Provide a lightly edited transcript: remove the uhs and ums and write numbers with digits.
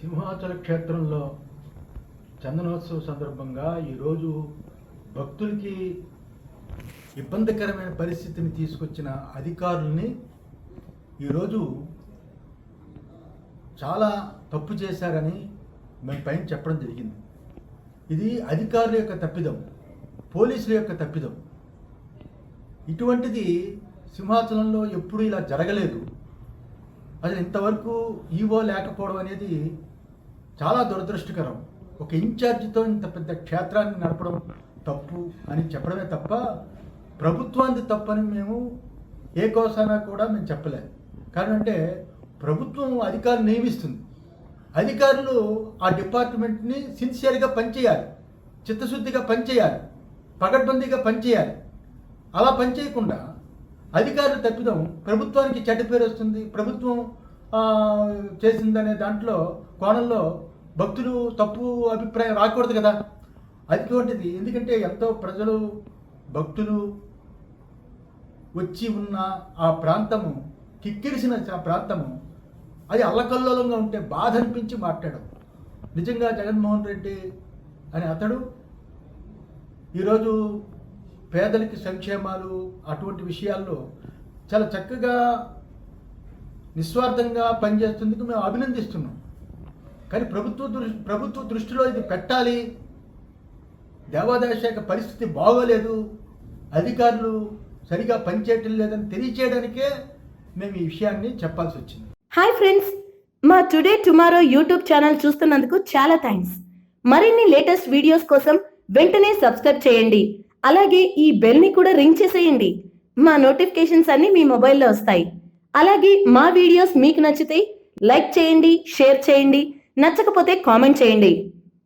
సింహాచల క్షేత్రంలో చందనోత్సవ సందర్భంగా ఈరోజు భక్తులకి ఇబ్బందికరమైన పరిస్థితిని తీసుకొచ్చిన అధికారుల్ని ఈరోజు చాలా తప్పు చేశారని మేము పైన చెప్పడం జరిగింది. ఇది అధికారుల యొక్క తప్పిదం, పోలీసుల యొక్క తప్పిదం. ఇటువంటిది సింహాచలంలో ఎప్పుడూ ఇలా జరగలేదు. అసలు ఇంతవరకు ఈవో లేకపోవడం అనేది చాలా దురదృష్టకరం. ఒక ఇన్ఛార్జితో ఇంత పెద్ద క్షేత్రాన్ని నడపడం తప్పు అని చెప్పడమే తప్ప ప్రభుత్వానికి తప్పని మేము ఏ కోసానా కూడా మేము చెప్పలేము. కారణం అంటే ప్రభుత్వం అధికారులు నియమిస్తుంది, అధికారులు ఆ డిపార్ట్మెంట్ని సిన్సియర్గా పనిచేయాలి, చిత్తశుద్ధిగా పనిచేయాలి, పకడ్బందీగా పనిచేయాలి. అలా పనిచేయకుండా అధికారులు తప్పిదం ప్రభుత్వానికి చెడ్డ పేరు వస్తుంది. ప్రభుత్వం చేసిందనే దాంట్లో కోణంలో భక్తులు తప్పు అభిప్రాయం రాకూడదు కదా. అటువంటిది ఎందుకంటే ఎంతో ప్రజలు భక్తులు వచ్చి ఉన్న ఆ ప్రాంతము, కిక్కిరిసిన ఆ ప్రాంతము, అది అల్లకల్లోలంగా ఉంటే బాధ అనిపించి మాట్లాడడం. నిజంగా జగన్మోహన్ రెడ్డి అనే అతడు ఈరోజు పేదలకి సంక్షేమాలు అటువంటి విషయాల్లో చాలా చక్కగా నిస్వార్థంగా పనిచేస్తుందుకు మేము అభినందిస్తున్నాం. కానీ ప్రభుత్వ దృష్టిలో ఇది పెట్టాలి, దేవాదాయ శాఖ పరిస్థితి బాగోలేదు, అధికారులు సరిగా పనిచేయటం లేదని తెలియచేయడానికే మేము ఈ విషయాన్ని చెప్పాల్సి వచ్చింది. హాయ్ ఫ్రెండ్స్, మా టుడే టుమారో యూట్యూబ్ ఛానల్ చూస్తున్నందుకు చాలా థ్యాంక్స్. మరిన్ని లేటెస్ట్ వీడియోస్ కోసం వెంటనే సబ్స్క్రైబ్ చేయండి. అలాగే ఈ బెల్ ని కూడా రింగ్ చేసేయండి. మా నోటిఫికేషన్స్ అన్ని మీ మొబైల్లో వస్తాయి. అలాగే మా వీడియోస్ మీకు నచ్చితే లైక్ చేయండి, షేర్ చేయండి, నచ్చకపోతే కామెంట్ చేయండి.